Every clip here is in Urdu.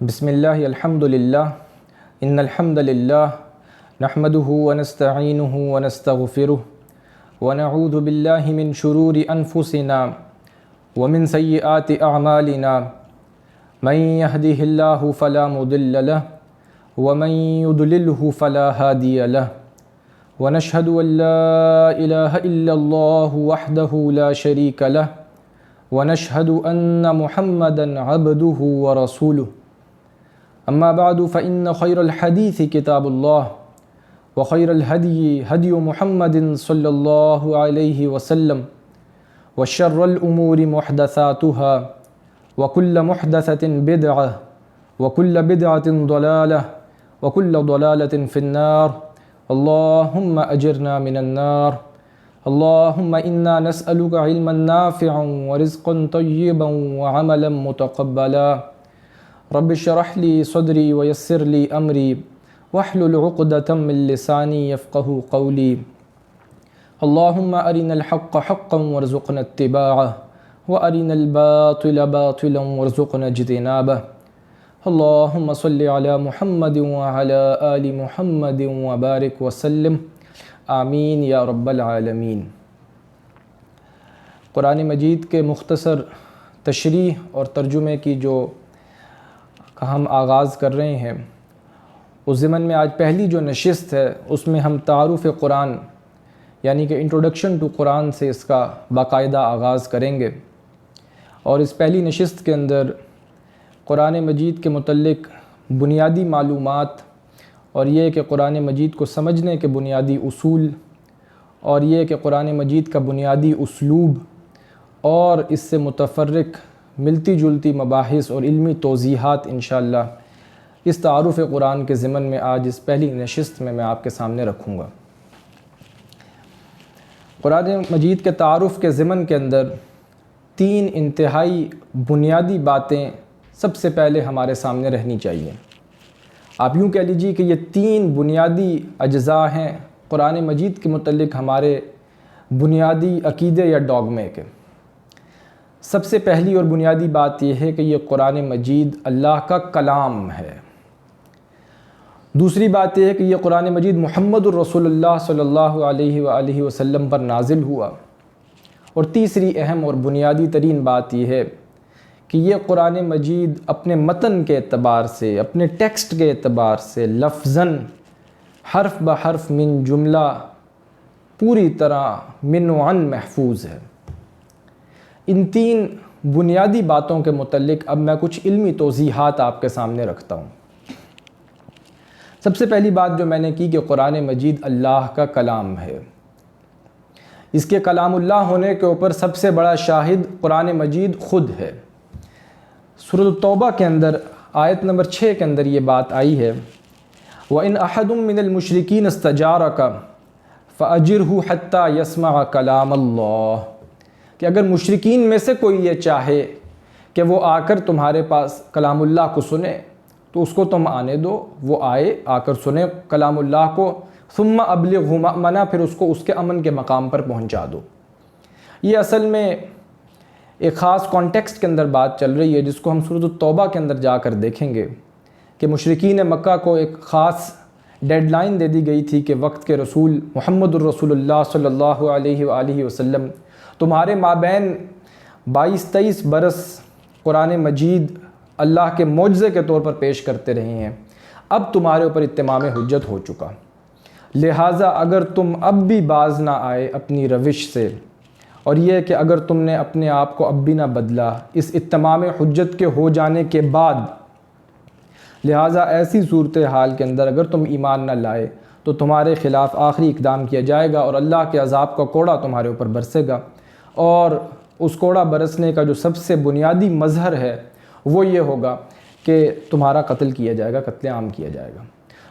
بسم اللہ الحمد للہ ان الحمد للہ نحمده ونستعینه ونستغفره ونعوذ باللہ من شرور انفسنا ومن سیئات اعمالنا من يهده الله فلا مضل له ومن يضلله فلا هادي له ونشهد ان لا اله الا الله وحده لا شريك له ونشهد ان محمدا عبده ورسوله اما بعد فإن خير الحديث كتاب الله وخير الهدي هدي محمد صلى الله عليه وسلم وشر الأمور محدثاتها وكل محدثة بدعة وكل بدعة ضلالة وكل ضلالة في النار اللهم أجرنا من النار اللهم إنا نسألك علما نافعا ورزقا طيبا وعملا متقبلا رب اشرح لي صدري ويسر لي أمري واحلل عقدة من لساني يفقهوا قولي اللهم أرنا الحق حقا وارزقنا اتباعه وأرنا الباطل باطلا وارزقنا اجتنابه اللهم صل على محمد وعلى آل محمد وبارك وسلم آمین یا رب العالمین۔ قرآن مجید کے مختصر تشریح اور ترجمے کی جو ہم آغاز کر رہے ہیں اس ضمن میں آج پہلی جو نشست ہے اس میں ہم تعارف قرآن یعنی کہ انٹروڈکشن ٹو قرآن سے اس کا باقاعدہ آغاز کریں گے، اور اس پہلی نشست کے اندر قرآن مجید کے متعلق بنیادی معلومات اور یہ کہ قرآن مجید کو سمجھنے کے بنیادی اصول اور یہ کہ قرآن مجید کا بنیادی اسلوب اور اس سے متفرق ملتی جلتی مباحث اور علمی توضیحات انشاءاللہ اس تعارف قرآن کے ضمن میں آج اس پہلی نشست میں آپ کے سامنے رکھوں گا۔ قرآن مجید کے تعارف کے ضمن کے اندر تین انتہائی بنیادی باتیں سب سے پہلے ہمارے سامنے رہنی چاہیے۔ آپ یوں کہہ لیجیے کہ یہ تین بنیادی اجزاء ہیں قرآن مجید کے متعلق ہمارے بنیادی عقیدے یا ڈوگمے کے۔ سب سے پہلی اور بنیادی بات یہ ہے کہ یہ قرآن مجید اللہ کا کلام ہے۔ دوسری بات یہ ہے کہ یہ قرآن مجید محمد الرسول اللہ صلی اللہ علیہ وآلہ وسلم پر نازل ہوا۔ اور تیسری اہم اور بنیادی ترین بات یہ ہے کہ یہ قرآن مجید اپنے متن کے اعتبار سے، اپنے ٹیکسٹ کے اعتبار سے لفظاً حرف بحرف من جملہ پوری طرح من و عن محفوظ ہے۔ ان تین بنیادی باتوں کے متعلق اب میں کچھ علمی توضیحات آپ کے سامنے رکھتا ہوں۔ سب سے پہلی بات جو میں نے کی کہ قرآن مجید اللہ کا کلام ہے۔ اس کے کلام اللہ ہونے کے اوپر سب سے بڑا شاہد قرآن مجید خود ہے۔ سورۃ التوبہ کے اندر آیت نمبر 6 کے اندر یہ بات آئی ہے وَإِنْ أَحَدٌ مِّنَ الْمُشْرِكِينَ اسْتَجَارَكَ فَأَجِرْهُ حَتَّى يَسْمَعَ كَلَامَ اللَّهِ کہ اگر مشرکین میں سے کوئی یہ چاہے کہ وہ آ کر تمہارے پاس کلام اللہ کو سنے تو اس کو تم آنے دو، وہ آئے آ کر سنے کلام اللہ کو، ثم ابلغہ مأمنا پھر اس کو اس کے امن کے مقام پر پہنچا دو۔ یہ اصل میں ایک خاص کانٹیکسٹ کے اندر بات چل رہی ہے جس کو ہم سورۃ التوبہ کے اندر جا کر دیکھیں گے کہ مشرکین مکہ کو ایک خاص ڈیڈ لائن دے دی گئی تھی کہ وقت کے رسول محمد الرسول اللہ صلی اللہ علیہ وآلہ وسلم تمہارے مابین 22-23 برس قرآن مجید اللہ کے معجزے کے طور پر پیش کرتے رہے ہیں، اب تمہارے اوپر اتمام حجت ہو چکا، لہٰذا اگر تم اب بھی باز نہ آئے اپنی روش سے، اور یہ کہ اگر تم نے اپنے آپ کو اب بھی نہ بدلا اس اتمام حجت کے ہو جانے کے بعد، لہٰذا ایسی صورتحال کے اندر اگر تم ایمان نہ لائے تو تمہارے خلاف آخری اقدام کیا جائے گا اور اللہ کے عذاب کا کوڑا تمہارے اوپر برسے گا، اور اس کوڑا برسنے کا جو سب سے بنیادی مظہر ہے وہ یہ ہوگا کہ تمہارا قتل کیا جائے گا، قتل عام کیا جائے گا۔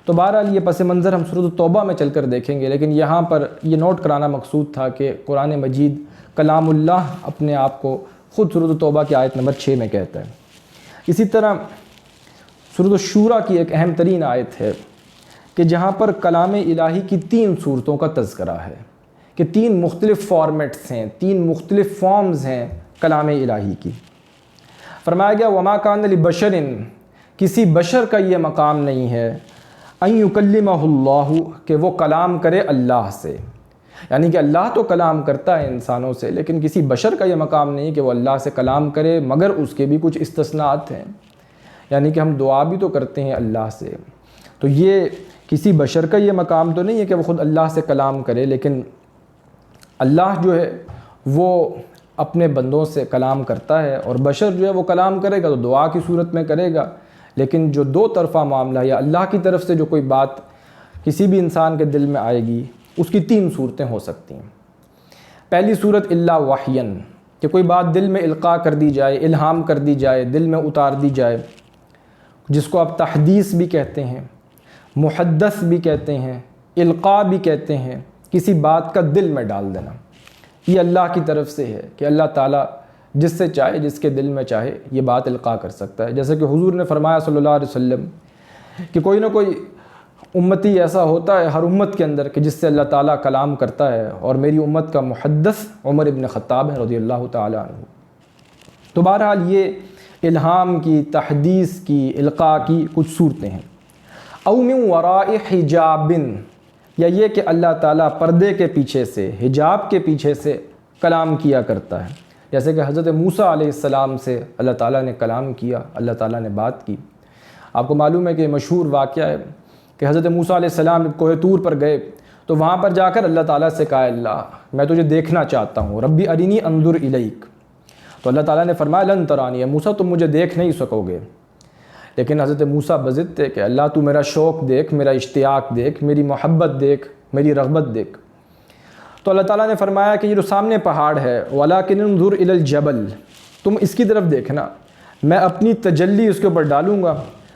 تو بہرحال یہ پس منظر ہم سورۃ التوبہ میں چل کر دیکھیں گے، لیکن یہاں پر یہ نوٹ کرانا مقصود تھا کہ قرآن مجید کلام اللہ اپنے آپ کو خود سورۃ التوبہ کی آیت نمبر 6 میں کہتا ہے۔ اسی طرح سورۃ الشورى کی ایک اہم ترین آیت ہے کہ جہاں پر کلام الہی کی 3 صورتوں کا تذکرہ ہے کہ 3 مختلف فارمیٹس ہیں، 3 مختلف فارمز ہیں کلام الہی کی۔ فرمایا گیا وما کان لبشر کسی بشر کا یہ مقام نہیں ہے ان یکلمہ اللہ کہ وہ کلام کرے اللہ سے، یعنی کہ اللہ تو کلام کرتا ہے انسانوں سے، لیکن کسی بشر کا یہ مقام نہیں کہ وہ اللہ سے کلام کرے، مگر اس کے بھی کچھ استثناءات ہیں، یعنی کہ ہم دعا بھی تو کرتے ہیں اللہ سے، تو یہ کسی بشر کا یہ مقام تو نہیں ہے کہ وہ خود اللہ سے کلام کرے، لیکن اللہ جو ہے وہ اپنے بندوں سے کلام کرتا ہے، اور بشر جو ہے وہ کلام کرے گا تو دعا کی صورت میں کرے گا، لیکن جو دو طرفہ معاملہ یا اللہ کی طرف سے جو کوئی بات کسی بھی انسان کے دل میں آئے گی، اس کی تین صورتیں ہو سکتی ہیں۔ پہلی صورت الا وحین، کہ کوئی بات دل میں القاء کر دی جائے، الہام کر دی جائے، دل میں اتار دی جائے، جس کو آپ تحدیث بھی کہتے ہیں، محدث بھی کہتے ہیں، القاء بھی کہتے ہیں، کسی بات کا دل میں ڈال دینا، یہ اللہ کی طرف سے ہے کہ اللہ تعالیٰ جس سے چاہے، جس کے دل میں چاہے یہ بات القاء کر سکتا ہے۔ جیسے کہ حضور نے فرمایا صلی اللہ علیہ وسلم کہ کوئی نہ کوئی امتی ایسا ہوتا ہے ہر امت کے اندر کہ جس سے اللہ تعالیٰ کلام کرتا ہے، اور میری امت کا محدث عمر ابن خطاب ہے رضی اللہ تعالیٰ عنہ۔ تو بہرحال یہ الہام کی، تحدیث کی، القاء کی کچھ صورتیں ہیں۔ او من وراء حجاب، یا یہ کہ اللہ تعالیٰ پردے کے پیچھے سے، حجاب کے پیچھے سے کلام کیا کرتا ہے، جیسے کہ حضرت موسیٰ علیہ السلام سے اللہ تعالیٰ نے کلام کیا، اللہ تعالیٰ نے بات کی۔ آپ کو معلوم ہے کہ مشہور واقعہ ہے کہ حضرت موسیٰ علیہ السلام کوہ طور پر گئے تو وہاں پر جا کر اللہ تعالیٰ سے کہا اللہ میں تجھے دیکھنا چاہتا ہوں، ربی ارینی انظر الیک، تو اللہ تعالیٰ نے فرمایا لن ترانی، موسیٰ تم مجھے دیکھ نہیں سکو گے، لیکن حضرت موسیٰ بضد تھے کہ اللہ تو میرا شوق دیکھ، میرا اشتیاق دیکھ، میری محبت دیکھ، میری رغبت دیکھ۔ تو اللہ تعالیٰ نے فرمایا کہ یہ جو سامنے پہاڑ ہے وَلَٰكِنِ انظُرْ إِلَى الْجَبَلِ، تم اس کی طرف دیکھنا، میں اپنی تجلی اس کے اوپر ڈالوں گا،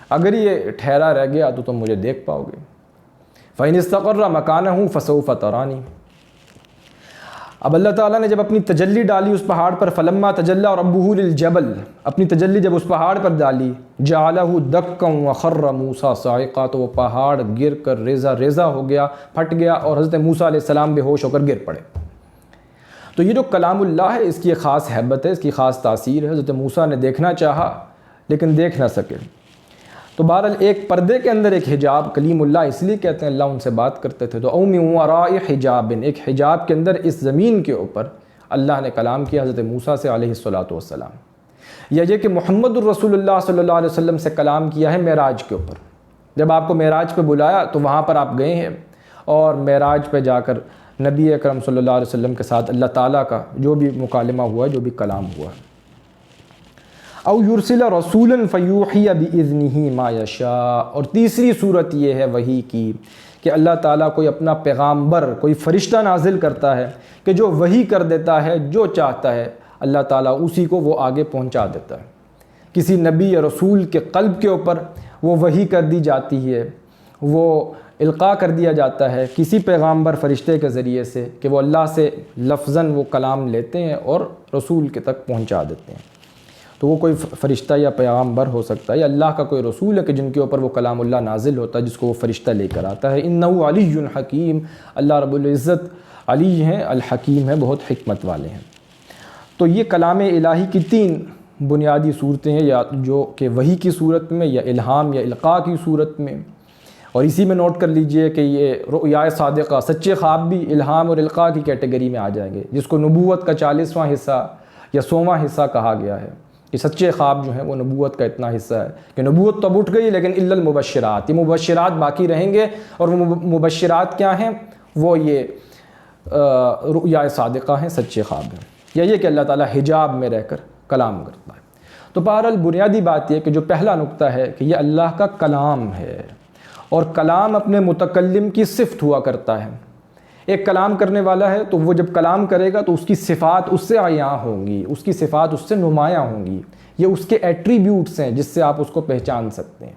اگر یہ ٹھہرا رہ گیا تو تم مجھے دیکھ پاؤ گے۔ فَإِنِ اسْتَقَرَّ مَكَانَهُ فَسَوْفَ تَرَانِي۔ اب اللہ تعالیٰ نے جب اپنی تجلی ڈالی اس پہاڑ پر، فَلَمَّا تَجَلَّىٰ رَبُّهُ لِلْجَبَلِ، اپنی تجلی جب اس پہاڑ پر ڈالی، جَعَلَهُ دَكًّا وَخَرَّ مُوسَىٰ صَاعِقًا، تو وہ پہاڑ گر کر ریزہ ریزہ ہو گیا، پھٹ گیا، اور حضرت موسیٰ علیہ السلام بے ہوش ہو کر گر پڑے۔ تو یہ جو کلام اللہ ہے اس کی ایک خاص حیبت ہے، اس کی خاص تاثیر ہے۔ حضرت موسیٰ نے دیکھنا چاہا لیکن دیکھ نہ سکے۔ تو بہرحال ایک پردے کے اندر ایک حجاب، کلیم اللہ اس لیے کہتے ہیں اللہ ان سے بات کرتے تھے، تو او من وراء حجاب، ایک حجاب کے اندر اس زمین کے اوپر اللہ نے کلام کیا حضرت موسیٰ سے علیہ السلام۔ یا یہ کہ محمد الرسول اللہ صلی اللہ علیہ وسلم سے کلام کیا ہے معراج کے اوپر، جب آپ کو معراج پہ بلایا تو وہاں پر آپ گئے ہیں، اور معراج پہ جا کر نبی اکرم صلی اللہ علیہ وسلم کے ساتھ اللہ تعالیٰ کا جو بھی مکالمہ ہوا، جو بھی کلام ہوا۔ او یرسل رسولا فیوحی باذنہ ما یشاء، اور تیسری صورت یہ ہے وحی کی کہ اللہ تعالیٰ کوئی اپنا پیغامبر، کوئی فرشتہ نازل کرتا ہے کہ جو وحی کر دیتا ہے، جو چاہتا ہے اللہ تعالیٰ اسی کو وہ آگے پہنچا دیتا ہے۔ کسی نبی یا رسول کے قلب کے اوپر وہ وحی کر دی جاتی ہے، وہ القاء کر دیا جاتا ہے کسی پیغامبر فرشتے کے ذریعے سے کہ وہ اللہ سے لفظاً وہ کلام لیتے ہیں اور رسول کے تک پہنچا دیتے ہیں۔ تو وہ کوئی فرشتہ یا پیغامبر ہو سکتا ہے، یا اللہ کا کوئی رسول ہے کہ جن کے اوپر وہ کلام اللہ نازل ہوتا ہے، جس کو وہ فرشتہ لے کر آتا ہے۔ انہ علی حکیم، اللہ رب العزت علی ہیں، الحکیم ہیں، بہت حکمت والے ہیں۔ تو یہ کلام الہی کی تین بنیادی صورتیں ہیں، یا جو کہ وحی کی صورت میں، یا الہام یا القاء کی صورت میں۔ اور اسی میں نوٹ کر لیجئے کہ یہ رؤیا صادقہ، سچے خواب بھی الہام اور القاء کی کیٹیگری میں آ جائیں گے، جس کو نبوت کا 40واں حصہ یا 100واں حصہ کہا گیا ہے۔ یہ سچے خواب جو ہیں وہ نبوت کا اتنا حصہ ہے کہ نبوت تو اب اٹھ گئی، لیکن الا المبشرات، یہ مبشرات باقی رہیں گے، اور وہ مبشرات کیا ہیں؟ وہ یہ رؤیا صادقہ ہیں، سچے خواب ہیں، یا یہ کہ اللہ تعالیٰ حجاب میں رہ کر کلام کرتا ہے۔ تو بہرحال بنیادی بات یہ کہ جو پہلا نقطہ ہے کہ یہ اللہ کا کلام ہے، اور کلام اپنے متکلم کی صفت ہوا کرتا ہے۔ ایک کلام کرنے والا ہے تو وہ جب کلام کرے گا تو اس کی صفات اس سے عیاں ہوں گی، اس کی صفات اس سے نمایاں ہوں گی، یہ اس کے ایٹریبیوٹس ہیں جس سے آپ اس کو پہچان سکتے ہیں۔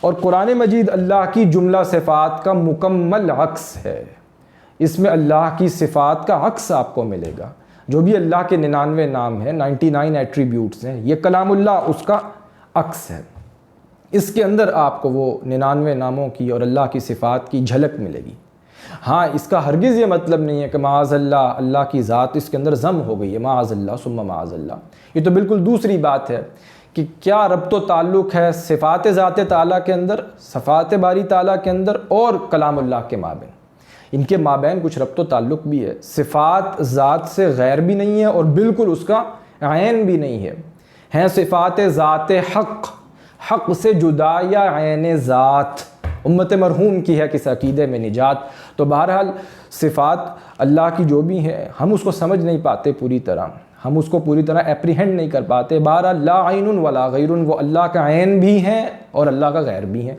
اور قرآن مجید اللہ کی جملہ صفات کا مکمل عکس ہے، اس میں اللہ کی صفات کا عکس آپ کو ملے گا۔ جو بھی اللہ کے 99 نام ہیں، 99 ایٹریبیوٹس ہیں، یہ کلام اللہ اس کا عکس ہے۔ اس کے اندر آپ کو وہ 99 ناموں کی اور اللہ کی صفات کی جھلک ملے گی۔ ہاں، اس کا ہرگز یہ مطلب نہیں ہے کہ معاذ اللہ اللہ کی ذات اس کے اندر ضم ہو گئی ہے، معاذ اللہ ثم معاذ اللہ۔ یہ تو بالکل دوسری بات ہے کہ کیا ربط و تعلق ہے صفات ذات تعالیٰ کے اندر، صفات باری تعالیٰ کے اندر اور کلام اللہ کے مابین۔ ان کے مابین کچھ ربط و تعلق بھی ہے، صفات ذات سے غیر بھی نہیں ہے اور بالکل اس کا عین بھی نہیں ہے، ہیں صفات ذات حق، حق سے جدا یا عین ذات۔ امت مرحوم کی ہے کس عقیدے میں نجات۔ تو بہرحال صفات اللہ کی جو بھی ہیں ہم اس کو سمجھ نہیں پاتے پوری طرح، ہم اس کو پوری طرح اپریہنڈ نہیں کر پاتے۔ بہرحال لا عین ولا غیر، وہ اللہ کا عین بھی ہیں اور اللہ کا غیر بھی ہیں،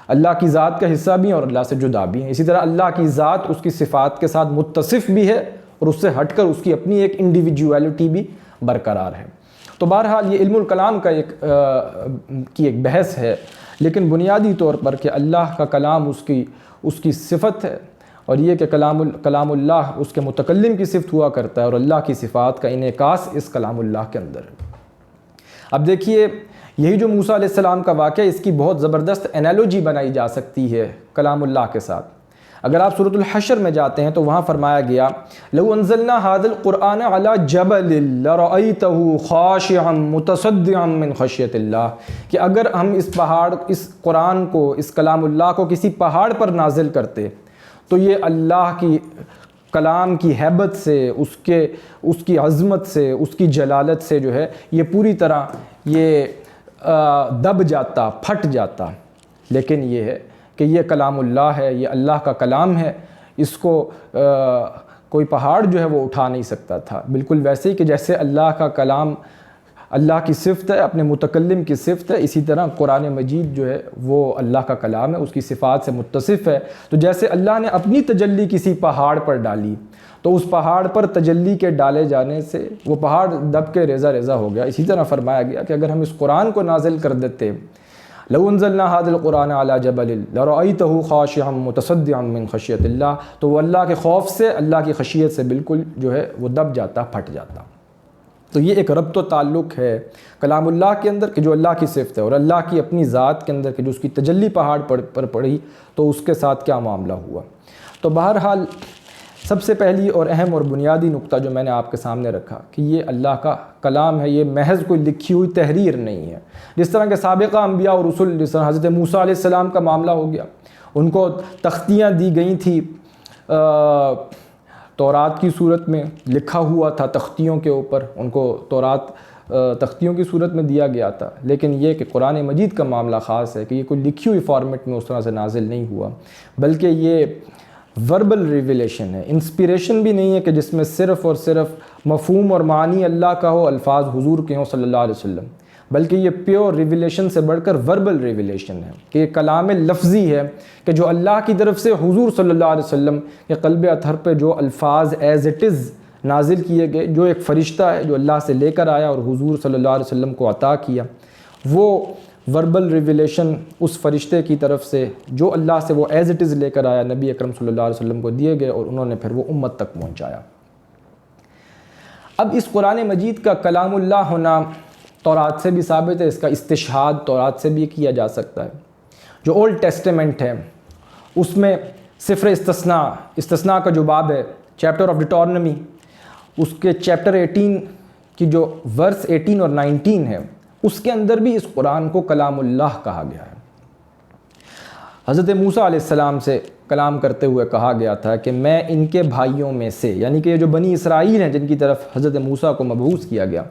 اللہ کی ذات کا حصہ بھی ہیں اور اللہ سے جدا بھی ہیں۔ اسی طرح اللہ کی ذات اس کی صفات کے ساتھ متصف بھی ہے اور اس سے ہٹ کر اس کی اپنی ایک انڈیویجویلٹی بھی برقرار ہے۔ تو بہرحال یہ علم الکلام کا ایک بحث ہے، لیکن بنیادی طور پر کہ اللہ کا کلام اس کی صفت ہے، اور یہ کہ کلام اللہ اس کے متکلم کی صفت ہوا کرتا ہے اور اللہ کی صفات کا انعکاس اس کلام اللہ کے اندر ہے۔ اب دیکھیے یہی جو موسیٰ علیہ السلام کا واقعہ، اس کی بہت زبردست انالوجی بنائی جا سکتی ہے کلام اللہ کے ساتھ۔ اگر آپ سورۃ الحشر میں جاتے ہیں تو وہاں فرمایا گیا لو انزلنا هذا القرآن على جبل لرأيته خاشعا متصدعا من خشیۃ اللہ، کہ اگر ہم اس قرآن کو، اس کلام اللہ کو کسی پہاڑ پر نازل کرتے تو یہ اللہ کی کلام کی ہیبت سے، اس کی عظمت سے، اس کی جلالت سے جو ہے یہ پوری طرح یہ دب جاتا، پھٹ جاتا۔ لیکن یہ ہے کہ یہ کلام اللہ ہے، یہ اللہ کا کلام ہے، اس کو کوئی پہاڑ جو ہے وہ اٹھا نہیں سکتا تھا۔ بالکل ویسے ہی کہ جیسے اللہ کا کلام اللہ کی صفت ہے، اپنے متکلم کی صفت ہے، اسی طرح قرآن مجید جو ہے وہ اللہ کا کلام ہے، اس کی صفات سے متصف ہے۔ تو جیسے اللہ نے اپنی تجلی کسی پہاڑ پر ڈالی تو اس پہاڑ پر تجلی کے ڈالے جانے سے وہ پہاڑ دب کے ریزہ ریزہ ہو گیا۔ اسی طرح فرمایا گیا کہ اگر ہم اس قرآن کو نازل کر دیتے لو انزلنا هذا القرآن على جبل لرأيته خاشعا متصدعا من خشیۃ اللہ، تو وہ اللہ کے خوف سے، اللہ کی خشیت سے بالکل جو ہے وہ دب جاتا، پھٹ جاتا۔ تو یہ ایک ربط و تعلق ہے کلام اللہ کے اندر کہ جو اللہ کی صفت ہے، اور اللہ کی اپنی ذات کے اندر کہ جو اس کی تجلی پہاڑ پر پڑی تو اس کے ساتھ کیا معاملہ ہوا۔ تو بہرحال سب سے پہلی اور اہم اور بنیادی نقطہ جو میں نے آپ کے سامنے رکھا کہ یہ اللہ کا کلام ہے، یہ محض کوئی لکھی ہوئی تحریر نہیں ہے۔ جس طرح کہ سابقہ انبیاء اور رسول، جس طرح حضرت موسیٰ علیہ السلام کا معاملہ ہو گیا، ان کو تختیاں دی گئی تھیں، تورات کی صورت میں لکھا ہوا تھا تختیوں کے اوپر، ان کو تورات تختیوں کی صورت میں دیا گیا تھا۔ لیکن یہ کہ قرآن مجید کا معاملہ خاص ہے کہ یہ کوئی لکھی ہوئی فارمیٹ میں اس طرح سے نازل نہیں ہوا، بلکہ یہ وربل ریویلیشن ہے، انسپیریشن بھی نہیں ہے کہ جس میں صرف اور صرف مفہوم اور معنی اللہ کا ہو، الفاظ حضور کے ہوں صلی اللہ علیہ وسلم، بلکہ یہ پیور ریویلیشن سے بڑھ کر وربل ریویلیشن ہے کہ یہ کلام لفظی ہے کہ جو اللہ کی طرف سے حضور صلی اللہ علیہ وسلم کے قلب اطہر پہ جو الفاظ ایز اٹ از نازل کیے گئے، جو ایک فرشتہ ہے جو اللہ سے لے کر آیا اور حضور صلی اللہ علیہ وسلم کو عطا کیا، وہ وربل ریویلیشن اس فرشتے کی طرف سے جو اللہ سے وہ ایز اٹ از لے کر آیا، نبی اکرم صلی اللہ علیہ وسلم کو دیے گئے اور انہوں نے پھر وہ امت تک پہنچایا۔ اب اس قرآن مجید کا کلام اللہ ہونا تورات سے بھی ثابت ہے، اس کا استشہاد تورات سے بھی کیا جا سکتا ہے۔ جو اولڈ ٹیسٹیمنٹ ہے اس میں سفر استثناء کا جو باب ہے، چیپٹر آف ڈیٹورنمی، اس کے چیپٹر 18 کی جو ورس 18 اور 19 ہے، اس کے اندر بھی اس قرآن کو کلام اللہ کہا گیا ہے۔ حضرت موسیٰ علیہ السلام سے کلام کرتے ہوئے کہا گیا تھا کہ میں ان کے بھائیوں میں سے، یعنی کہ یہ جو بنی اسرائیل ہیں جن کی طرف حضرت موسیٰ کو مبعوث کیا گیا،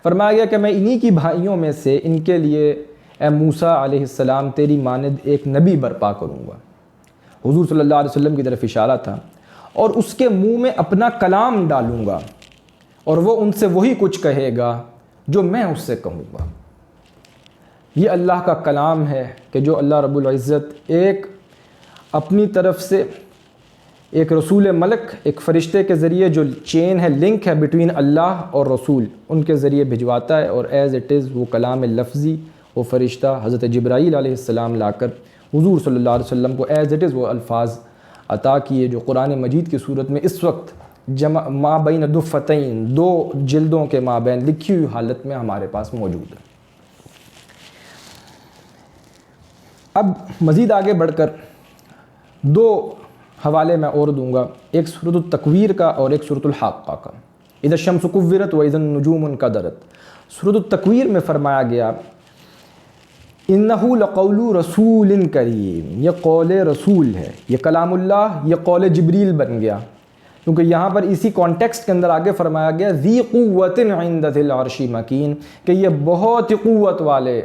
فرمایا گیا کہ میں انہی کی بھائیوں میں سے ان کے لیے اے موسیٰ علیہ السلام تیری مانند ایک نبی برپا کروں گا۔ حضور صلی اللہ علیہ وسلم کی طرف اشارہ تھا، اور اس کے منہ میں اپنا کلام ڈالوں گا اور وہ ان سے وہی کچھ کہے گا جو میں اس سے کہوں گا۔ یہ اللہ کا کلام ہے کہ جو اللہ رب العزت ایک اپنی طرف سے ایک رسول ملک، ایک فرشتے کے ذریعے جو چین ہے، لنک ہے بٹوین اللہ اور رسول، ان کے ذریعے بھجواتا ہے، اور ایز اٹ از وہ کلام لفظی وہ فرشتہ حضرت جبرائیل علیہ السلام لا کر حضور صلی اللہ علیہ وسلم کو ایز اٹ از وہ الفاظ عطا کیے جو قرآن مجید کی صورت میں اس وقت ما بین دفتین، دو جلدوں کے مابین لکھی ہوئی حالت میں ہمارے پاس موجود ہے۔ اب مزید آگے بڑھ کر دو حوالے میں اور دوں گا، ایک سورۃ التکویر کا اور ایک سورۃ الحاقہ کا۔ اذا الشمس کورت واذا النجوم انکدرت۔ سورۃ التکویر میں فرمایا گیا انہ لقول رسول کریم، یہ قول رسول ہے، یہ کلام اللہ، یہ قول جبریل بن گیا، کیونکہ یہاں پر اسی کانٹیکسٹ کے اندر آگے فرمایا گیا ذی قوت عند ذی العرش مکین، کہ یہ بہت ہی قوت والے،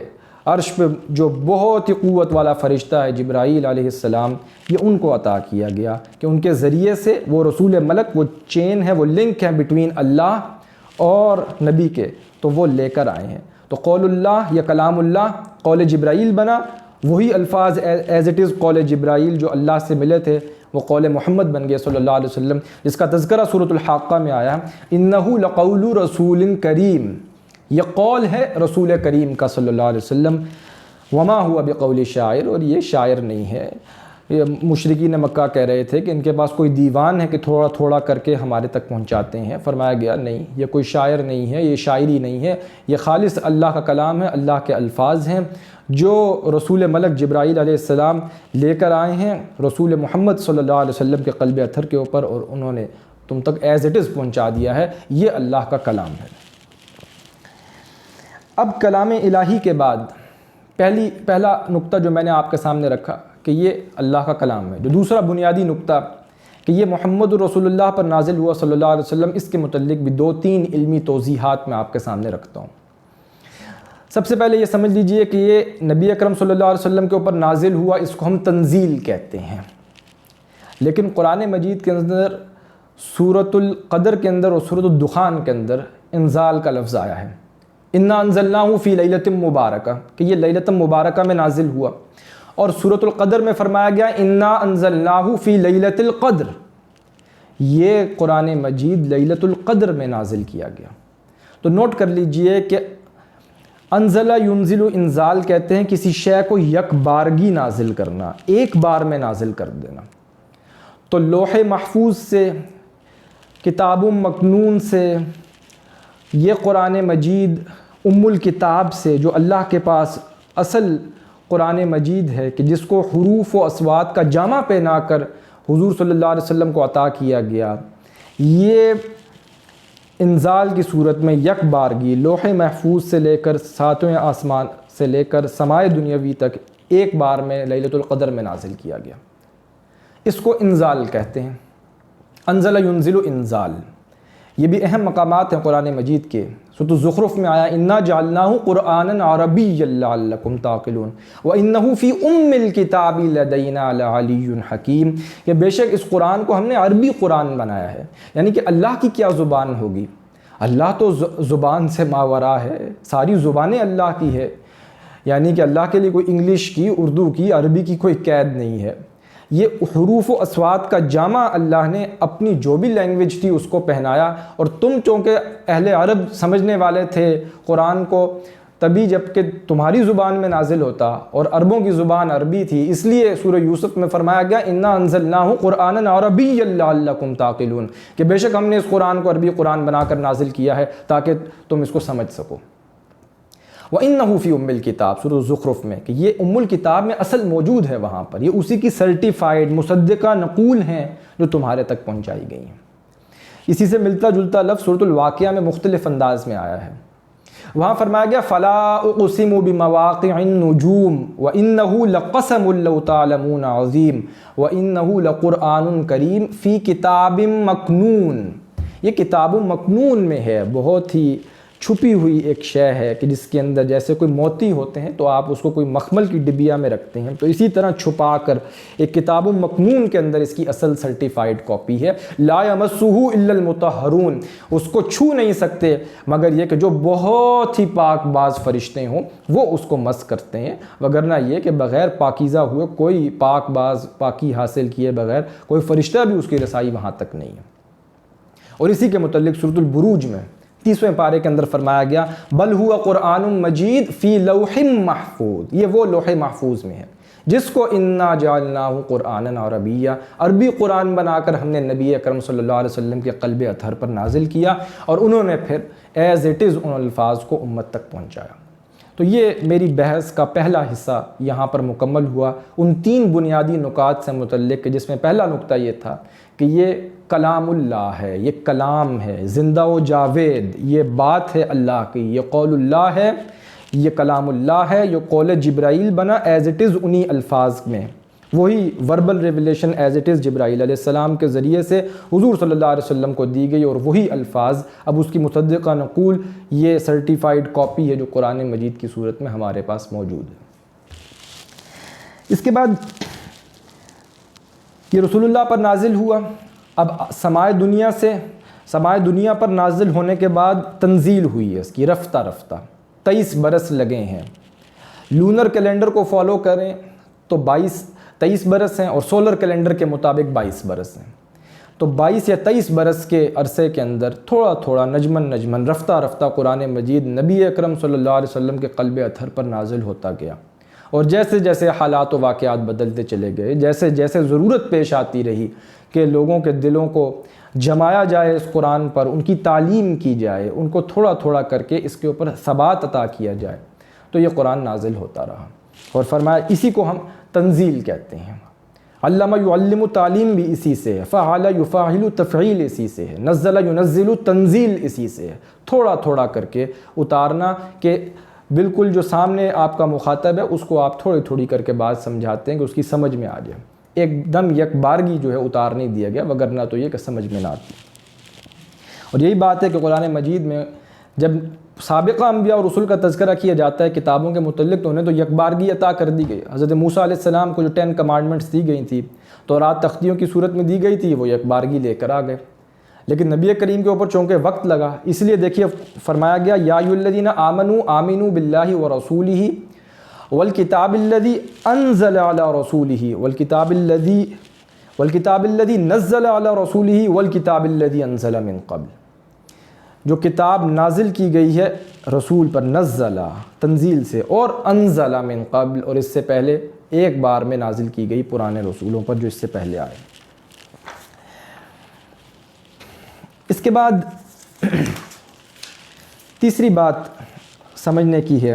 عرش پہ جو بہت ہی قوت والا فرشتہ ہے جبرائیل علیہ السلام، یہ ان کو عطا کیا گیا کہ ان کے ذریعے سے وہ رسول ملک، وہ چین ہے، وہ لنک ہے بٹوین اللہ اور نبی کے، تو وہ لے کر آئے ہیں۔ تو قول اللہ یا کلام اللہ قول جبرائیل بنا، وہی الفاظ ایز اٹ از قول جبرائیل جو اللہ سے ملے تھے وہ قول محمد بن گئے صلی اللہ علیہ وسلم، جس کا تذکرہ سورۃ الحاقہ میں آیا انہ لقول رسول کریم، یہ قول ہے رسول کریم کا صلی اللہ علیہ وسلم، وما ہوا بقول شاعر، اور یہ شاعر نہیں ہے۔ یہ مشرکین مکہ کہہ رہے تھے کہ ان کے پاس کوئی دیوان ہے کہ تھوڑا تھوڑا کر کے ہمارے تک پہنچاتے ہیں، فرمایا گیا نہیں، یہ کوئی شاعر نہیں ہے، یہ شاعری نہیں ہے، یہ خالص اللہ کا کلام ہے، اللہ کے الفاظ ہیں جو رسول ملک جبرائیل علیہ السلام لے کر آئے ہیں رسول محمد صلی اللہ علیہ وسلم کے قلب اطہر کے اوپر، اور انہوں نے تم تک ایز اٹ از پہنچا دیا ہے، یہ اللہ کا کلام ہے۔ اب کلام الہی کے بعد پہلا نقطہ جو میں نے آپ کے سامنے رکھا کہ یہ اللہ کا کلام ہے، جو دوسرا بنیادی نقطہ کہ یہ محمد رسول اللہ پر نازل ہوا صلی اللہ علیہ وسلم، اس کے متعلق بھی 2-3 علمی توضیحات میں آپ کے سامنے رکھتا ہوں۔ سب سے پہلے یہ سمجھ لیجئے کہ یہ نبی اکرم صلی اللہ علیہ وسلم کے اوپر نازل ہوا، اس کو ہم تنزیل کہتے ہیں، لیکن قرآن مجید کے اندر سورۃ القدر کے اندر اور سورۃ الدخان کے اندر انزال کا لفظ آیا ہے، انا انزلناہ فی لیلۃ مبارکہ، کہ یہ لیلۃ مبارکہ میں نازل ہوا، اور سورۃ القدر میں فرمایا گیا انا انزلناہ فی لیلۃ القدر، یہ قرآن مجید لیلۃ القدر میں نازل کیا گیا۔ تو نوٹ کر لیجئے کہ انزل ینزل، انزال کہتے ہیں کسی شے کو یک بارگی نازل کرنا، ایک بار میں نازل کر دینا۔ تو لوح محفوظ سے، کتاب مکنون سے، یہ قرآن مجید ام الکتاب سے، جو اللہ کے پاس اصل قرآن مجید ہے کہ جس کو حروف و اصوات کا جامع پہنا کر حضور صلی اللہ علیہ وسلم کو عطا کیا گیا، یہ انزال کی صورت میں یک بارگی لوح محفوظ سے لے کر 7ویں آسمان سے لے کر سمائے دنیاوی تک ایک بار میں لیلۃ القدر میں نازل کیا گیا، اس کو انزال کہتے ہیں۔ انزل ینزل انزال، یہ بھی اہم مقامات ہیں قرآن مجید کے۔ سورۃ الزخرف میں آیا انا جعلناہ قرآنا عربیا لعلکم تعقلون وانہ فی ام الکتاب لدینا لعلی حکیم، کہ بے شک اس قرآن کو ہم نے عربی قرآن بنایا ہے، یعنی کہ اللہ کی کیا زبان ہوگی، اللہ تو زبان سے ماورا ہے، ساری زبانیں اللہ کی ہے، یعنی کہ اللہ کے لیے کوئی انگلش کی، اردو کی، عربی کی کوئی قید نہیں ہے۔ یہ حروف و اصوات کا جامع اللہ نے اپنی جو بھی لینگویج تھی اس کو پہنایا، اور تم چونکہ اہل عرب سمجھنے والے تھے قرآن کو، تبھی جب کہ تمہاری زبان میں نازل ہوتا، اور عربوں کی زبان عربی تھی، اس لیے سورہ یوسف میں فرمایا گیا انا انزلناہ قرآنا عربیا لعلکم تعقلون، کہ بے شک ہم نے اس قرآن کو عربی قرآن بنا کر نازل کیا ہے تاکہ تم اس کو سمجھ سکو۔ وَإِنَّهُ فِي أُمِّ الْكِتَابِ، سورۃ الزخرف میں، کہ یہ ام الکتاب میں اصل موجود ہے وہاں پر، یہ اسی کی سرٹیفائیڈ مصدقہ نقول ہیں جو تمہارے تک پہنچائی گئی ہیں۔ اسی سے ملتا جلتا لفظ سورۃ الواقعہ میں مختلف انداز میں آیا ہے، وہاں فرمایا گیا فَلَا أُقْسِمُ بِمَوَاقِعِ النُّجُومِ وَإِنَّهُ لَقَسَمٌ لَوْ تَعْلَمُونَ عَظِيمٌ وَإِنَّهُ لَقُرْآنٌ كَرِيمٌ فِي كِتَابٍ مَّكْنُونٍ، یہ کتاب مکنون میں ہے، بہت ہی چھپی ہوئی ایک شے ہے کہ جس کے اندر جیسے کوئی موتی ہوتے ہیں تو آپ اس کو کوئی مخمل کی ڈبیا میں رکھتے ہیں، تو اسی طرح چھپا کر ایک کتاب مکنون کے اندر اس کی اصل سرٹیفائیڈ کاپی ہے۔ لا یمسہ الا المطہرون، اس کو چھو نہیں سکتے مگر یہ کہ جو بہت ہی پاک باز فرشتے ہوں وہ اس کو مس کرتے ہیں، وگرنہ یہ کہ بغیر پاکیزہ ہوئے کوئی پاک باز، پاکی حاصل کیے بغیر کوئی فرشتہ بھی اس کی رسائی وہاں تک نہیں ہے۔ اور اسی کے متعلق سورۃ البروج میں 30ویں پارے کے اندر فرمایا گیا بل ہوا قرآن مجید فی لوح محفوظ، یہ وہ لوح محفوظ میں ہے جس کو انا جعلناہ قرآنا عربیا، عربی قرآن بنا کر ہم نے نبی اکرم صلی اللہ علیہ وسلم کے قلب اطہر پر نازل کیا، اور انہوں نے پھر ایز اٹ از ان الفاظ کو امت تک پہنچایا۔ تو یہ میری بحث کا پہلا حصہ یہاں پر مکمل ہوا ان 3 بنیادی نکات سے متعلق، جس میں پہلا نقطہ یہ تھا کہ یہ کلام اللہ ہے، یہ کلام ہے زندہ و جاوید، یہ بات ہے اللہ کی، یہ قول اللہ ہے، یہ کلام اللہ ہے، یہ قول جبرائیل بنا ایز اٹ از انہی الفاظ میں، وہی verbal revelation as it is جبرائیل علیہ السلام کے ذریعے سے حضور صلی اللہ علیہ وسلم کو دی گئی، اور وہی الفاظ اب اس کی مصدقہ نقول یہ سرٹیفائیڈ کاپی ہے جو قرآن مجید کی صورت میں ہمارے پاس موجود ہے۔ اس کے بعد یہ رسول اللہ پر نازل ہوا، اب سماع دنیا پر نازل ہونے کے بعد تنزیل ہوئی ہے اس کی رفتہ رفتہ، 23 برس لگے ہیں۔ لونر کیلنڈر کو فالو کریں تو 23 برس ہیں، اور سولر کیلنڈر کے مطابق 22 برس ہیں، تو 22 یا 23 برس کے عرصے کے اندر تھوڑا تھوڑا نجمن رفتہ رفتہ قرآن مجید نبی اکرم صلی اللہ علیہ وسلم کے قلب اطہر پر نازل ہوتا گیا، اور جیسے جیسے حالات و واقعات بدلتے چلے گئے، جیسے جیسے ضرورت پیش آتی رہی کہ لوگوں کے دلوں کو جمایا جائے اس قرآن پر، ان کی تعلیم کی جائے، ان کو تھوڑا تھوڑا کر کے اس کے اوپر ثبات عطا کیا جائے، تو یہ قرآن نازل ہوتا رہا، اور فرمایا اسی کو ہم تنزیل کہتے ہیں۔ علامہ یعلم تعلیم بھی اسی سے ہے، فعل یفاعل تفعیل اسی سے ہے، نزل ینزل تنزیل اسی سے ہے، تھوڑا تھوڑا کر کے اتارنا کہ بالکل جو سامنے آپ کا مخاطب ہے اس کو آپ تھوڑی تھوڑی کر کے بات سمجھاتے ہیں کہ اس کی سمجھ میں آ جائے، ایک دم یک بارگی جو ہے اتار نہیں دیا گیا، وگرنہ تو یہ کہ سمجھ میں نہ آتی۔ اور یہی بات ہے کہ قرآن مجید میں جب سابقہ انبیاء اور رسول کا تذکرہ کیا جاتا ہے کتابوں کے متعلق، تو انہیں تو یک بارگی عطا کر دی گئی۔ حضرت موسیٰ علیہ السلام کو جو 10 کمانڈمنٹس دی گئی تھی، تورات تختیوں کی صورت میں دی گئی تھی، وہ یک بارگی لے کر آ گئے، لیکن نبی کریم کے اوپر چونکہ وقت لگا، اس لیے دیکھیے فرمایا گیا یا ایھا الذین آمنوا آمنوا باللہ ورسولہ والکتاب الذی انزل علی رسولہ والکتاب الذی نزل علی رسولہ والکتاب الذی انزل من قبل۔ جو کتاب نازل کی گئی ہے رسول پر، نزلہ تنزیل سے، اور انزل من قبل، اور اس سے پہلے ایک بار میں نازل کی گئی پرانے رسولوں پر جو اس سے پہلے آئے۔ اس کے بعد تیسری بات سمجھنے کی ہے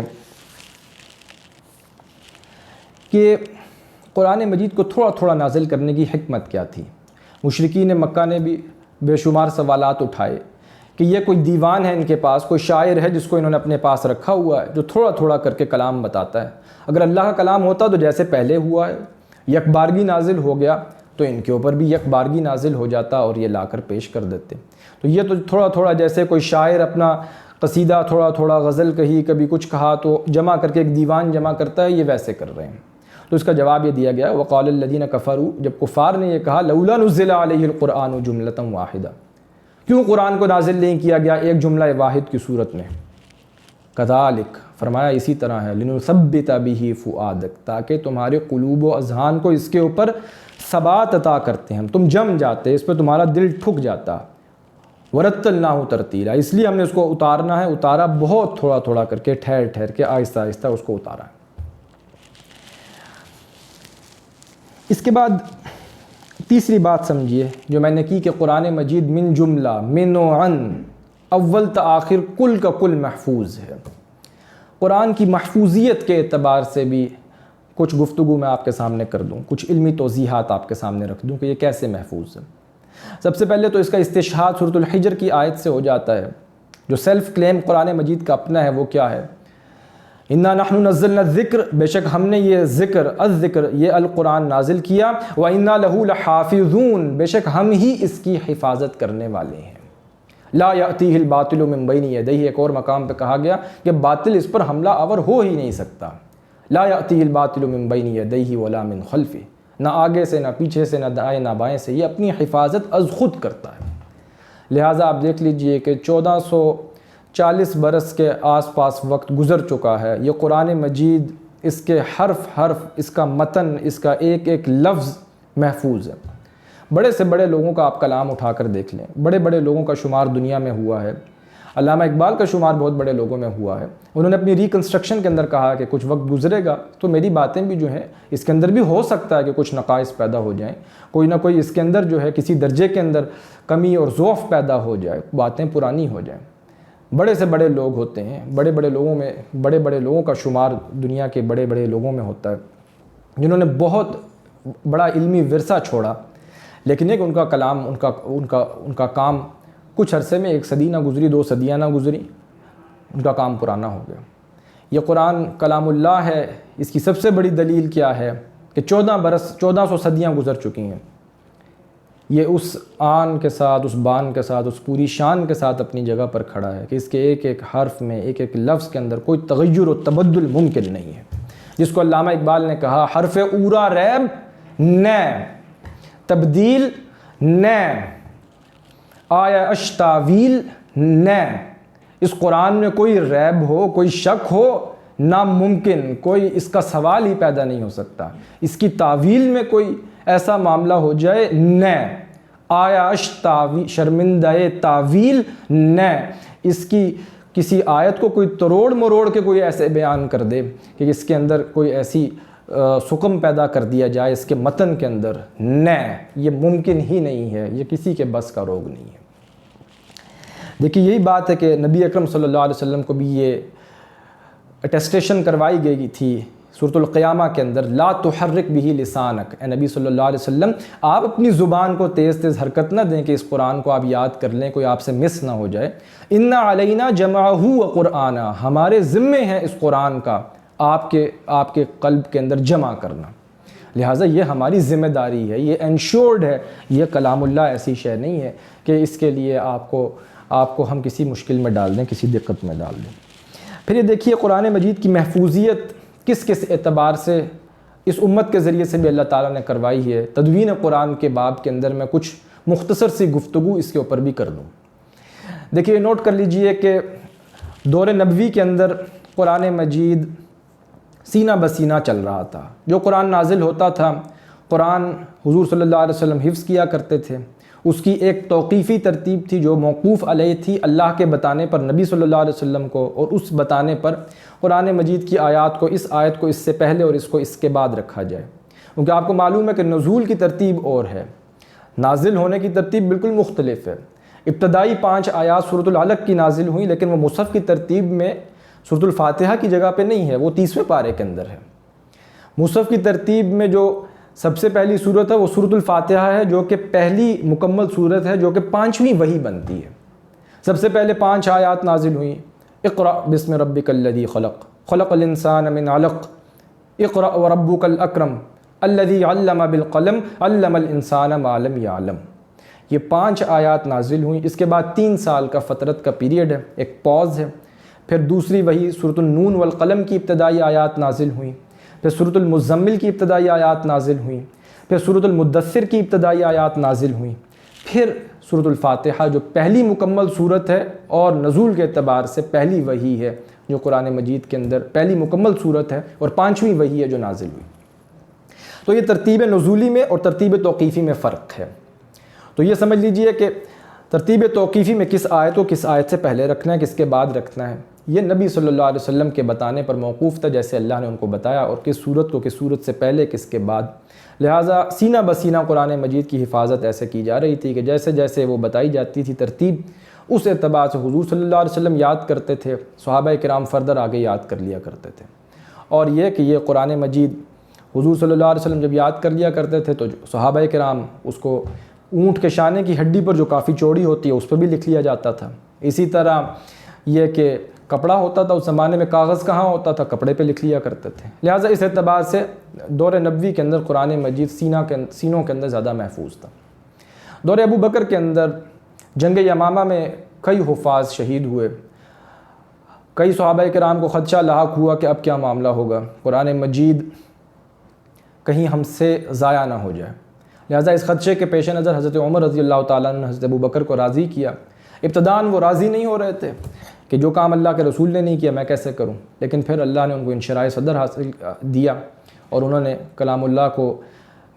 کہ قرآن مجید کو تھوڑا تھوڑا نازل کرنے کی حکمت کیا تھی۔ مشرکین مکہ نے بھی بے شمار سوالات اٹھائے کہ یہ کوئی دیوان ہے ان کے پاس، کوئی شاعر ہے جس کو انہوں نے اپنے پاس رکھا ہوا ہے جو تھوڑا تھوڑا کر کے کلام بتاتا ہے، اگر اللہ کا کلام ہوتا تو جیسے پہلے ہوا ہے یک بارگی نازل ہو گیا تو ان کے اوپر بھی یک بارگی نازل ہو جاتا اور یہ لا کر پیش کر دیتے۔ تو یہ تو تھوڑا تھوڑا جیسے کوئی شاعر اپنا قصیدہ تھوڑا تھوڑا غزل کہی، کبھی کچھ کہا تو جمع کر کے ایک دیوان جمع کرتا ہے، یہ ویسے کر رہے ہیں۔ تو اس کا جواب یہ دیا گیا وقال الذین کفروا، جب کفار نے یہ کہا لولا نزل علیہ القرآن جملۃ واحدہ، کیوں قرآن کو نازل نہیں کیا گیا ایک جملہ واحد کی صورت میں؟ کذالک، فرمایا اسی طرح ہے، لنثبت بہ فؤادک، تاکہ تمہارے قلوب و اذہان کو اس کے اوپر ثبات عطا کرتے ہیں، تم جم جاتے، اس پہ تمہارا دل ٹھک جاتا۔ ورتلناہ ترتیلا، اس لیے ہم نے اس کو اتارنا ہے، اتارا بہت تھوڑا تھوڑا کر کے، ٹھہر ٹھہر کے، آہستہ آہستہ اس کو اتارا ہے۔ اس کے بعد تیسری بات سمجھیے جو میں نے کی کہ قرآن مجید من جملہ من عن اول تا آخر کل کا کل محفوظ ہے۔ قرآن کی محفوظیت کے اعتبار سے بھی کچھ گفتگو میں آپ کے سامنے کر دوں، کچھ علمی توضیحات آپ کے سامنے رکھ دوں کہ یہ کیسے محفوظ ہے۔ سب سے پہلے تو اس کا استشہاد سورۃ الحجر کی آیت سے ہو جاتا ہے، جو سیلف کلیم قرآن مجید کا اپنا ہے وہ کیا ہے؟ انا نحن نزلنا الذکر، بے شک ہم نے یہ ذکر، الذکر یہ القرآن نازل کیا، وَإِنَّا لَهُ لَحَافِظُونَ، بے شک ہم ہی اس کی حفاظت کرنے والے ہیں۔ لا یأتیہ الباطل من بین یدیہ، ایک اور مقام پہ کہا گیا کہ باطل اس پر حملہ آور ہو ہی نہیں سکتا۔ لا یأتیہ الباطل من بین یدیہ ولا من خلفہ، نہ آگے سے، نہ پیچھے سے، نہ دائیں نہ بائیں سے، یہ اپنی حفاظت از خود کرتا ہے۔ لہٰذا آپ دیکھ لیجئے کہ 1440 برس کے آس پاس وقت گزر چکا ہے، یہ قرآن مجید، اس کے حرف حرف، اس کا متن، اس کا ایک ایک لفظ محفوظ ہے۔ بڑے سے بڑے لوگوں کا آپ کلام اٹھا کر دیکھ لیں، بڑے بڑے لوگوں کا شمار دنیا میں ہوا ہے، علامہ اقبال کا شمار بہت بڑے لوگوں میں ہوا ہے۔ انہوں نے اپنی ریکنسٹرکشن کے اندر کہا کہ کچھ وقت گزرے گا تو میری باتیں بھی جو ہیں اس کے اندر بھی ہو سکتا ہے کہ کچھ نقائص پیدا ہو جائیں، کوئی نہ کوئی اس کے اندر جو ہے کسی درجے کے اندر کمی اور ضعف پیدا ہو جائے، باتیں پرانی ہو جائیں۔ بڑے سے بڑے لوگ ہوتے ہیں، بڑے بڑے لوگوں کا شمار دنیا کے بڑے بڑے لوگوں میں ہوتا ہے، جنہوں نے بہت بڑا علمی ورثہ چھوڑا، لیکن ایک ان کا کلام، ان کا کام کچھ عرصے میں 1 صدی نہ گزری، 2 صدیاں نہ گزری، ان کا کام پرانا ہو گیا۔ یہ قرآن کلام اللہ ہے۔ اس کی سب سے بڑی دلیل کیا ہے کہ 1400 صدیاں گزر چکی ہیں، یہ اس آن کے ساتھ، اس بان کے ساتھ، اس پوری شان کے ساتھ اپنی جگہ پر کھڑا ہے کہ اس کے ایک ایک حرف میں، ایک ایک لفظ کے اندر کوئی تغیر و تبدل ممکن نہیں ہے۔ جس کو علامہ اقبال نے کہا حرف اورا ریب نہ تبدیل نہ آیا اش تاویل نہ، اس قرآن میں کوئی ریب ہو، کوئی شک ہو، ناممکن، کوئی اس کا سوال ہی پیدا نہیں ہو سکتا۔ اس کی تعویل میں کوئی ایسا معاملہ ہو جائے، نہ آیا اش تاویل، شرمندہ تعویل نہ، اس کی کسی آیت کو کوئی تروڑ مروڑ کے کوئی ایسے بیان کر دے کہ اس کے اندر کوئی ایسی سکم پیدا کر دیا جائے اس کے متن کے اندر، نہ، یہ ممکن ہی نہیں ہے، یہ کسی کے بس کا روگ نہیں ہے۔ دیکھیے یہی بات ہے کہ نبی اکرم صلی اللہ علیہ وسلم کو بھی یہ اٹیسٹیشن کروائی گئی تھی سورۃ القیامہ کے اندر، لا تحرک بہ لسانک، اے نبی صلی اللہ علیہ وسلم آپ اپنی زبان کو تیز تیز حرکت نہ دیں کہ اس قرآن کو آپ یاد کر لیں، کوئی آپ سے مس نہ ہو جائے۔ اِنَّ عَلَيْنَا جَمْعَهُ وَقُرْآنَا، ہمارے ذمے ہیں اس قرآن کا آپ کے قلب کے اندر جمع کرنا، لہٰذا یہ ہماری ذمہ داری ہے، یہ انشورڈ ہے، یہ کلام اللہ ایسی شے نہیں ہے کہ اس کے لیے آپ کو ہم کسی مشکل میں ڈال دیں، کسی دقت میں ڈال دیں۔ پھر یہ دیکھیے قرآن مجید کی محفوظیت کس کس اعتبار سے اس امت کے ذریعے سے بھی اللہ تعالیٰ نے کروائی ہے۔ تدوین قرآن کے باب کے اندر میں کچھ مختصر سی گفتگو اس کے اوپر بھی کر دوں۔ دیکھیے نوٹ کر لیجئے کہ دور نبوی کے اندر قرآن مجید سینہ بسینہ چل رہا تھا۔ جو قرآن نازل ہوتا تھا، قرآن حضور صلی اللہ علیہ وسلم حفظ کیا کرتے تھے، اس کی ایک توقیفی ترتیب تھی جو موقوف علیہ تھی اللہ کے بتانے پر نبی صلی اللہ علیہ وسلم کو، اور اس بتانے پر قرآن مجید کی آیات کو، اس آیت کو اس سے پہلے اور اس کو اس کے بعد رکھا جائے، کیونکہ آپ کو معلوم ہے کہ نزول کی ترتیب اور ہے، نازل ہونے کی ترتیب بالکل مختلف ہے۔ ابتدائی 5 آیات سورۃ العلق کی نازل ہوئیں، لیکن وہ مصحف کی ترتیب میں سورۃ الفاتحہ کی جگہ پہ نہیں ہے، وہ 30ویں پارے کے اندر ہے۔ مصحف کی ترتیب میں جو سب سے پہلی صورت ہے وہ سورۃ الفاتحہ ہے، جو کہ پہلی مکمل صورت ہے، جو کہ 5ویں وحی بنتی ہے۔ سب سے پہلے 5 آیات نازل ہوئیں، اقرأ بسم ربک الذی خلق، خلق الانسان من علق، اقرأ وربک الاکرم الذی علم بالقلم، علم الانسان ما لم یعلم۔ یہ 5 آیات نازل ہوئیں۔ اس کے بعد 3 سال کا فترت کا پیریڈ ہے، ایک پاز ہے۔ پھر دوسری وحی سورۃ النون والقلم کی ابتدائی آیات نازل ہوئیں، پھر سورۃ المزمل کی ابتدائی آیات نازل ہوئیں، پھر سورۃ المدثر کی ابتدائی آیات نازل ہوئیں، پھر سورۃ الفاتحہ جو پہلی مکمل صورت ہے اور نزول کے اعتبار سے پہلی وحی ہے جو قرآن مجید کے اندر پہلی مکمل صورت ہے اور 5ویں وحی ہے جو نازل ہوئی۔ تو یہ ترتیب نزولی میں اور ترتیب توقیفی میں فرق ہے۔ تو یہ سمجھ لیجئے کہ ترتیب توقیفی میں کس آیت کو کس آیت سے پہلے رکھنا ہے، کس کے بعد رکھنا ہے، یہ نبی صلی اللہ علیہ وسلم کے بتانے پر موقوف تھا، جیسے اللہ نے ان کو بتایا، اور کس صورت کو کس صورت سے پہلے کس کے بعد۔ لہٰذا سینہ بسینہ قرآن مجید کی حفاظت ایسے کی جا رہی تھی کہ جیسے جیسے وہ بتائی جاتی تھی ترتیب، اس اعتبار سے حضور صلی اللہ علیہ وسلم یاد کرتے تھے، صحابہ کرام فردر آگے یاد کر لیا کرتے تھے۔ اور یہ کہ یہ قرآن مجید حضور صلی اللہ علیہ وسلم جب یاد کر لیا کرتے تھے تو صحابہ کرام اس کو اونٹ کے شانے کی ہڈی پر جو کافی چوڑی ہوتی ہے اس پر بھی لکھ لیا جاتا تھا۔ اسی طرح یہ کہ کپڑا ہوتا تھا، اس زمانے میں کاغذ کہاں ہوتا تھا، کپڑے پہ لکھ لیا کرتے تھے۔ لہٰذا اس اعتبار سے دور نبوی کے اندر قرآن مجید سینوں کے اندر زیادہ محفوظ تھا۔ دور ابو بکر کے اندر جنگ یمامہ میں کئی حفاظ شہید ہوئے، کئی صحابہ کرام کو خدشہ لاحق ہوا کہ اب کیا معاملہ ہوگا، قرآن مجید کہیں ہم سے ضائع نہ ہو جائے۔ لہٰذا اس خدشے کے پیش نظر حضرت عمر رضی اللہ تعالیٰ نے حضرت ابو بکر کو راضی کیا۔ ابتداً وہ راضی نہیں ہو رہے تھے کہ جو کام اللہ کے رسول نے نہیں کیا میں کیسے کروں، لیکن پھر اللہ نے ان کو انشراح صدر حاصل دیا اور انہوں نے کلام اللہ کو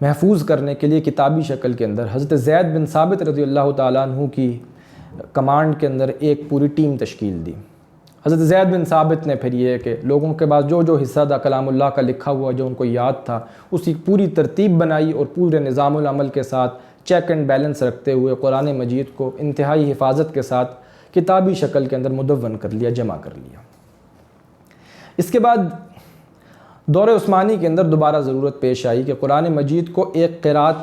محفوظ کرنے کے لیے کتابی شکل کے اندر حضرت زید بن ثابت رضی اللہ تعالیٰ عنہ کی کمانڈ کے اندر ایک پوری ٹیم تشکیل دی۔ حضرت زید بن ثابت نے پھر یہ کہ لوگوں کے بعد جو حصہ تھا کلام اللہ کا لکھا ہوا جو ان کو یاد تھا اس کی پوری ترتیب بنائی اور پورے نظام العمل کے ساتھ چیک اینڈ بیلنس رکھتے ہوئے قرآن مجید کو انتہائی حفاظت کے ساتھ کتابی شکل کے اندر مدون کر لیا، جمع کر لیا۔ اس کے بعد دور عثمانی کے اندر دوبارہ ضرورت پیش آئی کہ قرآن مجید کو ایک قرات،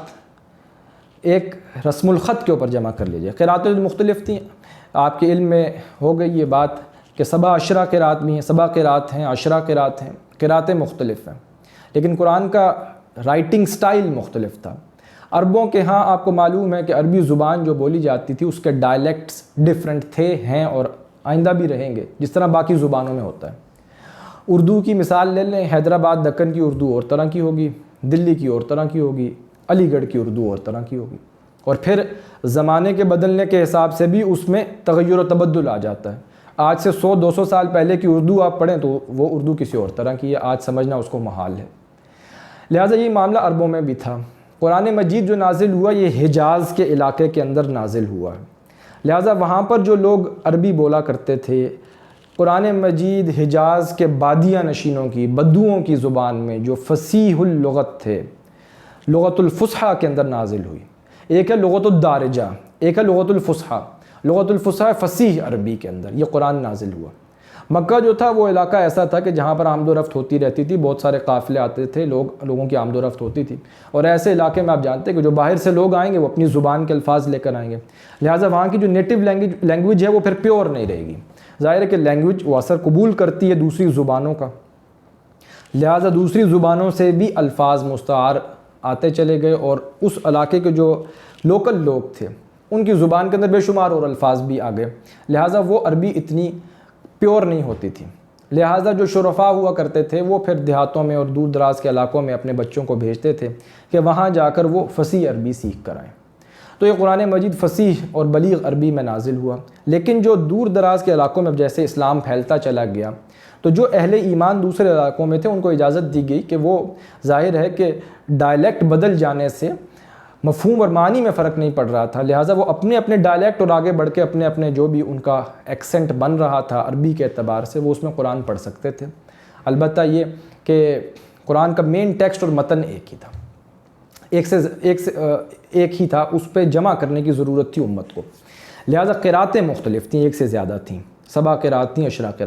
ایک رسم الخط کے اوپر جمع کر لیجیے۔ قراتیں مختلف تھیں، آپ کے علم میں ہو گئی یہ بات کہ 7 عشرہ قرات بھی ہیں، 7 قرات ہیں، 10 قرات ہیں، قراتیں مختلف ہیں، لیکن قرآن کا رائٹنگ سٹائل مختلف تھا۔ عربوں کے ہاں آپ کو معلوم ہے کہ عربی زبان جو بولی جاتی تھی اس کے ڈائلیکٹس ڈیفرنٹ تھے، ہیں اور آئندہ بھی رہیں گے، جس طرح باقی زبانوں میں ہوتا ہے۔ اردو کی مثال لے لیں، حیدرآباد دکن کی اردو اور طرح کی ہوگی، دلی کی اور طرح کی ہوگی، علی گڑھ کی اردو اور طرح کی ہوگی، اور پھر زمانے کے بدلنے کے حساب سے بھی اس میں تغیر و تبدل آ جاتا ہے۔ آج سے 100-200 سال پہلے کی اردو آپ پڑھیں تو وہ اردو کسی اور طرح کی ہے، آج سمجھنا اس کو محال ہے۔ لہٰذا یہ معاملہ عربوں میں بھی تھا۔ قرآن مجید جو نازل ہوا یہ حجاز کے علاقے کے اندر نازل ہوا ہے، لہٰذا وہاں پر جو لوگ عربی بولا کرتے تھے، قرآن مجید حجاز کے بادیہ نشینوں کی، بدوؤں کی زبان میں جو فصیح اللغت تھے، لغت الفصحى کے اندر نازل ہوئی۔ ایک ہے لغت الدارجہ، ایک ہے لغت الفصحى۔ لغت الفصحى فصیح عربی کے اندر یہ قرآن نازل ہوا۔ مکہ جو تھا وہ علاقہ ایسا تھا کہ جہاں پر آمد و رفت ہوتی رہتی تھی، بہت سارے قافلے آتے تھے، لوگوں کی آمد و رفت ہوتی تھی، اور ایسے علاقے میں آپ جانتے ہیں کہ جو باہر سے لوگ آئیں گے وہ اپنی زبان کے الفاظ لے کر آئیں گے، لہٰذا وہاں کی جو نیٹو لینگویج ہے وہ پھر پیور نہیں رہے گی۔ ظاہر ہے کہ لینگویج وہ اثر قبول کرتی ہے دوسری زبانوں کا، لہٰذا دوسری زبانوں سے بھی الفاظ مستعار آتے چلے گئے، اور اس علاقے کے جو لوکل لوگ تھے ان کی زبان کے اندر بے شمار اور الفاظ بھی آ گئے، لہٰذا وہ عربی اتنی پیور نہیں ہوتی تھی۔ لہٰذا جو شرفاء ہوا کرتے تھے وہ پھر دیہاتوں میں اور دور دراز کے علاقوں میں اپنے بچوں کو بھیجتے تھے کہ وہاں جا کر وہ فصیح عربی سیکھ کر آئیں۔ تو یہ قرآن مجید فصیح اور بلیغ عربی میں نازل ہوا، لیکن جو دور دراز کے علاقوں میں جیسے اسلام پھیلتا چلا گیا تو جو اہل ایمان دوسرے علاقوں میں تھے ان کو اجازت دی گئی کہ وہ، ظاہر ہے کہ ڈائلیکٹ بدل جانے سے مفہوم اور معنی میں فرق نہیں پڑ رہا تھا، لہٰذا وہ اپنے اپنے ڈائلیکٹ اور آگے بڑھ کے اپنے اپنے جو بھی ان کا ایکسنٹ بن رہا تھا عربی کے اعتبار سے وہ اس میں قرآن پڑھ سکتے تھے۔ البتہ یہ کہ قرآن کا مین ٹیکسٹ اور متن ایک ہی تھا، ایک ہی تھا، اس پہ جمع کرنے کی ضرورت تھی امت کو، لہٰذا قراتیں مختلف تھیں، ایک سے زیادہ تھیں، 7 قرات تھیں، 10 قرات۔